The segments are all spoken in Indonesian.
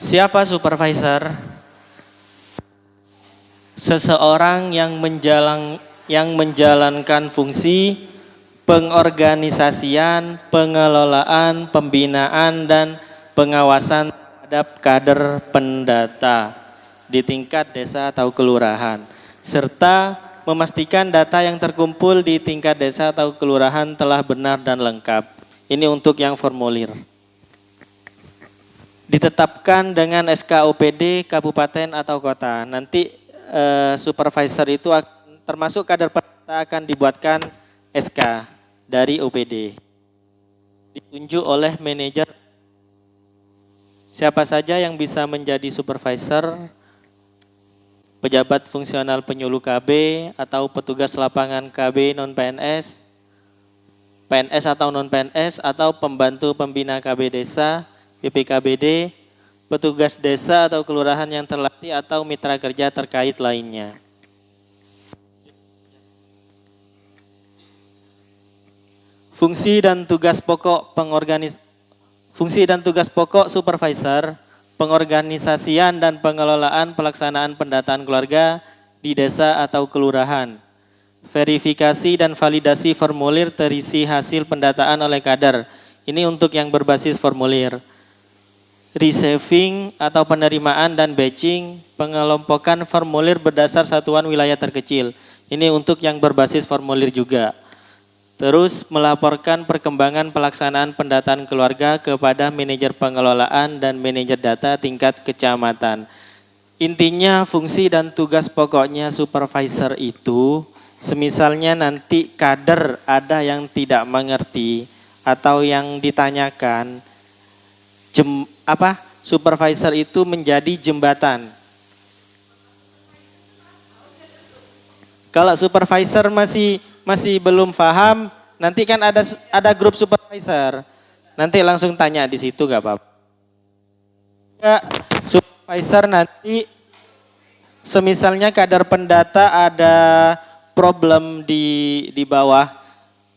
Siapa supervisor? Seseorang yang menjalankan fungsi pengorganisasian, pengelolaan, pembinaan, dan pengawasan terhadap kader pendata di tingkat desa atau kelurahan, serta memastikan data yang terkumpul di tingkat desa atau kelurahan telah benar dan lengkap. Ini untuk yang formulir. Ditetapkan dengan SK OPD kabupaten atau kota. Nanti supervisor itu termasuk kader pendata akan dibuatkan SK dari OPD. Ditunjuk oleh manajer. Siapa saja yang bisa menjadi supervisor? Pejabat fungsional penyuluh KB atau petugas lapangan KB non-PNS, PNS atau non-PNS, atau pembantu pembina KB desa, PPKBD, petugas desa atau kelurahan yang terlatih atau mitra kerja terkait lainnya. Fungsi dan tugas pokok supervisor, pengorganisasian dan pengelolaan pelaksanaan pendataan keluarga di desa atau kelurahan. Verifikasi dan validasi formulir terisi hasil pendataan oleh kader. Ini untuk yang berbasis formulir. Receiving atau penerimaan dan batching, pengelompokan formulir berdasar satuan wilayah terkecil. Ini untuk yang berbasis formulir juga. Terus melaporkan perkembangan pelaksanaan pendataan keluarga kepada manajer pengelolaan dan manajer data tingkat kecamatan. Intinya fungsi dan tugas pokoknya supervisor itu, semisalnya nanti kader ada yang tidak mengerti atau yang ditanyakan, supervisor itu menjadi jembatan. Kalau supervisor masih belum paham, nanti kan ada grup supervisor. Nanti langsung tanya di situ gak apa-apa. Ya, supervisor nanti semisalnya kader pendata ada problem di bawah,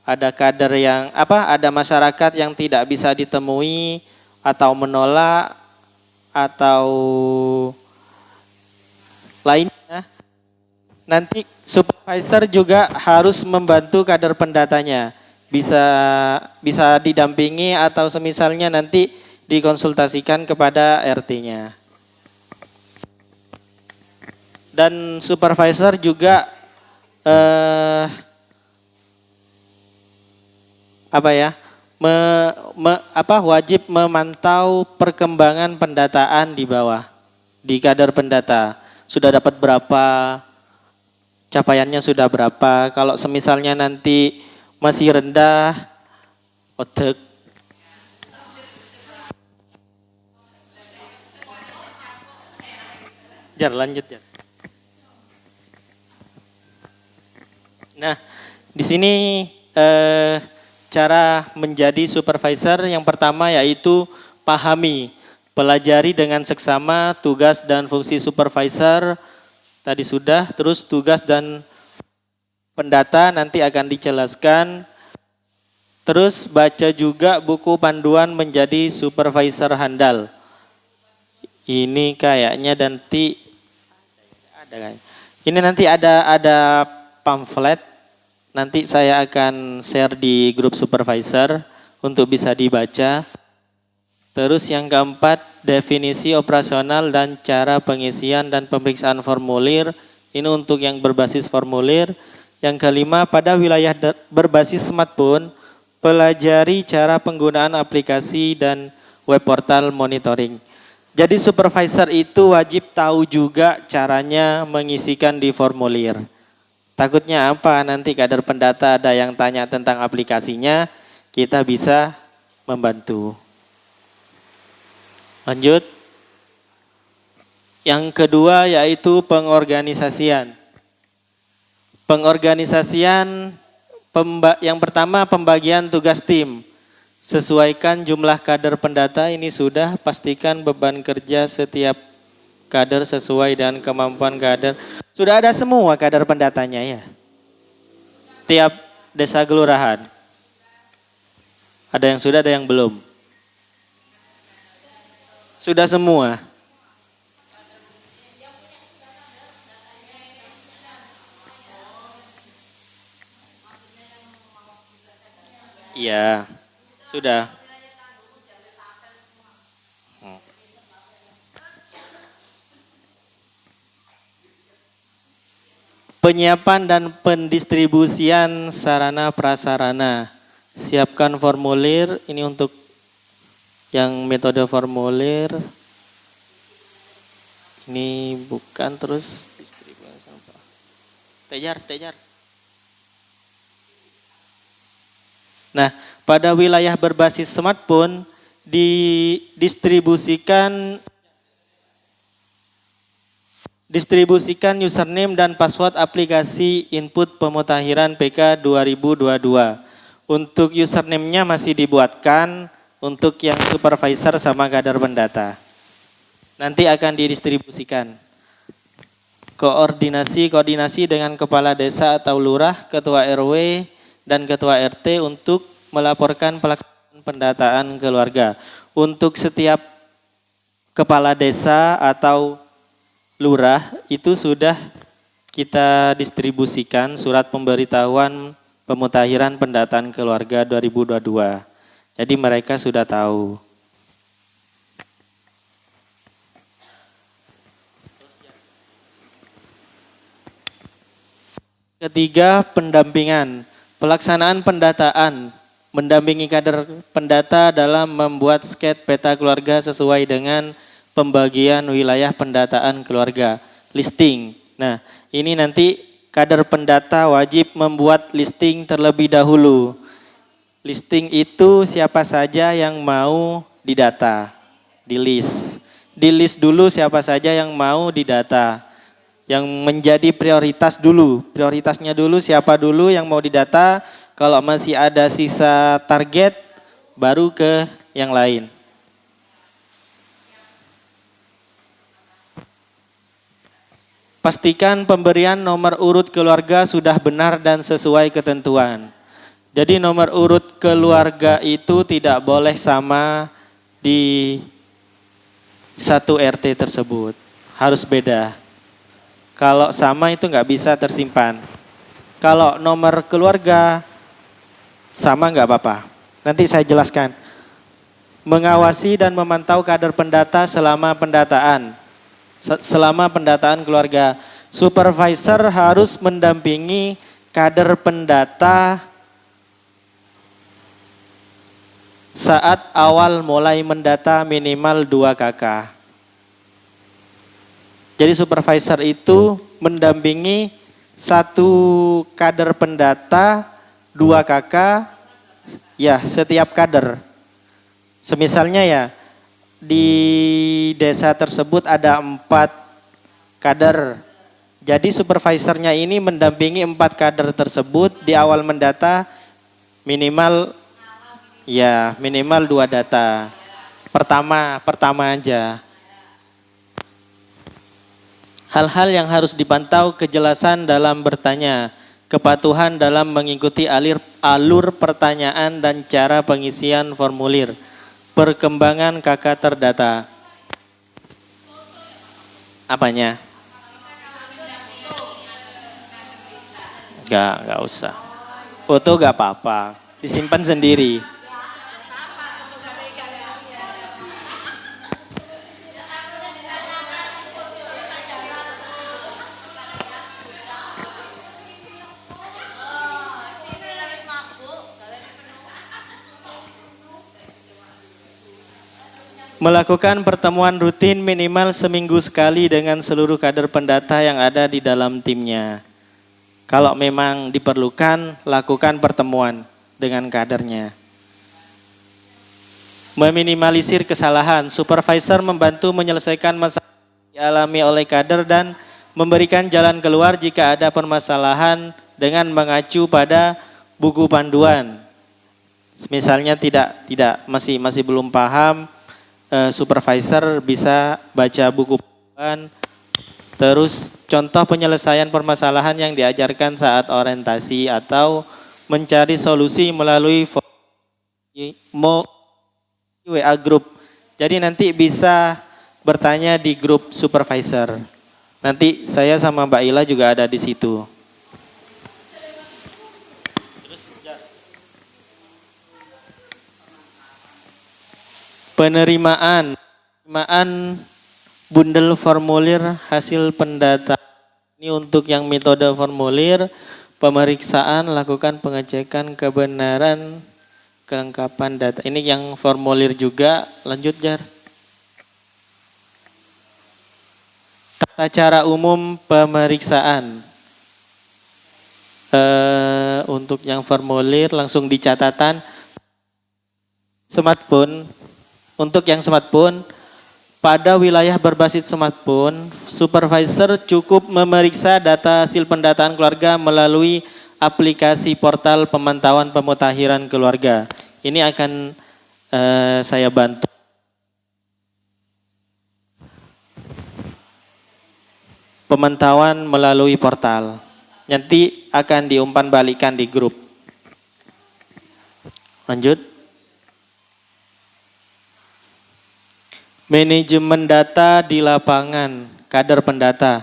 ada kader yang ada masyarakat yang tidak bisa ditemui atau menolak atau lainnya, nanti supervisor juga harus membantu kader pendatanya, bisa didampingi atau semisalnya nanti dikonsultasikan kepada RT-nya. Dan supervisor juga wajib memantau perkembangan pendataan di bawah, di kader pendata. Sudah dapat berapa, capaiannya sudah berapa. Kalau semisalnya nanti masih rendah, otek. Lanjut. Nah, di sini cara menjadi supervisor yang pertama yaitu pahami, pelajari dengan seksama tugas dan fungsi supervisor. Tadi sudah, terus tugas dan pendata nanti akan dijelaskan. Terus baca juga buku panduan menjadi supervisor handal. Ini kayaknya nanti ada pamflet. Nanti saya akan share di grup supervisor untuk bisa dibaca. Terus yang keempat, definisi operasional dan cara pengisian dan pemeriksaan formulir. Ini untuk yang berbasis formulir. Yang kelima, pada wilayah berbasis smartphone, pelajari cara penggunaan aplikasi dan web portal monitoring. Jadi supervisor itu wajib tahu juga caranya mengisikan di formulir. Takutnya apa? Nanti kader pendata ada yang tanya tentang aplikasinya, kita bisa membantu. Lanjut. Yang kedua yaitu pengorganisasian. Pengorganisasian yang pertama pembagian tugas tim. Sesuaikan jumlah kader pendata, ini sudah pastikan beban kerja setiap kader sesuai dengan kemampuan kader. Sudah ada semua kader pendatanya ya. Tiap desa kelurahan. Ada yang sudah, ada yang belum. Sudah semua. Iya, sudah. Penyiapan dan pendistribusian sarana prasarana. Siapkan formulir, ini untuk yang metode formulir. Ini bukan, terus distribusi sampah. Tejar. Nah, pada wilayah berbasis smartphone didistribusikan username dan password aplikasi input pemutahiran PK 2022. Untuk username-nya masih dibuatkan untuk yang supervisor sama kader pendata. Nanti akan didistribusikan. Koordinasi dengan kepala desa atau lurah, ketua RW, dan ketua RT untuk melaporkan pelaksanaan pendataan keluarga. Untuk setiap kepala desa atau lurah itu sudah kita distribusikan surat pemberitahuan pemutahiran pendataan keluarga 2022. Jadi mereka sudah tahu. Ketiga, pendampingan. Pelaksanaan pendataan, mendampingi kader pendata dalam membuat sket peta keluarga sesuai dengan pembagian wilayah pendataan keluarga, listing. Nah, ini nanti kader pendata wajib membuat listing terlebih dahulu. Listing itu siapa saja yang mau didata, di list. Di list dulu siapa saja yang mau didata. Yang menjadi prioritas dulu, prioritasnya dulu siapa dulu yang mau didata, kalau masih ada sisa target baru ke yang lain. Pastikan pemberian nomor urut keluarga sudah benar dan sesuai ketentuan. Jadi nomor urut keluarga itu tidak boleh sama di satu RT tersebut, harus beda. Kalau sama itu nggak bisa tersimpan. Kalau nomor keluarga sama nggak apa-apa. Nanti saya jelaskan. Mengawasi dan memantau kader pendata selama pendataan. Selama pendataan keluarga. Supervisor harus mendampingi kader pendata saat awal mulai mendata minimal 2 KK. Jadi supervisor itu mendampingi satu kader pendata 2 KK, ya setiap kader. Semisalnya ya di desa tersebut ada 4 kader. Jadi supervisornya ini mendampingi 4 kader tersebut di awal mendata minimal 2 data. Pertama aja. Hal-hal yang harus dipantau, kejelasan dalam bertanya, kepatuhan dalam mengikuti alur pertanyaan dan cara pengisian formulir, perkembangan KK terdata. Apanya? Enggak usah. Foto enggak apa-apa, disimpan sendiri. Melakukan pertemuan rutin minimal seminggu sekali dengan seluruh kader pendata yang ada di dalam timnya. Kalau memang diperlukan, lakukan pertemuan dengan kadernya. Meminimalisir kesalahan, supervisor membantu menyelesaikan masalah yang dialami oleh kader dan memberikan jalan keluar jika ada permasalahan dengan mengacu pada buku panduan. Misalnya masih belum paham, supervisor bisa baca buku panduan, terus contoh penyelesaian permasalahan yang diajarkan saat orientasi atau mencari solusi melalui WA group. Jadi nanti bisa bertanya di grup supervisor. Nanti saya sama Mbak Ila juga ada di situ. Penerimaan bundel formulir hasil pendataan. Ini untuk yang metode formulir, pemeriksaan, lakukan pengecekan kebenaran, kelengkapan data. Ini yang formulir juga, lanjut Jar. Tata cara umum pemeriksaan. Untuk yang formulir langsung di catatan smartphone. Untuk yang smartphone, pada wilayah berbasis smartphone, supervisor cukup memeriksa data hasil pendataan keluarga melalui aplikasi portal pemantauan pemutahiran keluarga. Ini akan saya bantu. Pemantauan melalui portal. Nanti akan diumpan balikan di grup. Lanjut. Manajemen data di lapangan, kader pendata.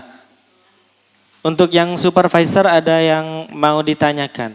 Untuk yang supervisor ada yang mau ditanyakan?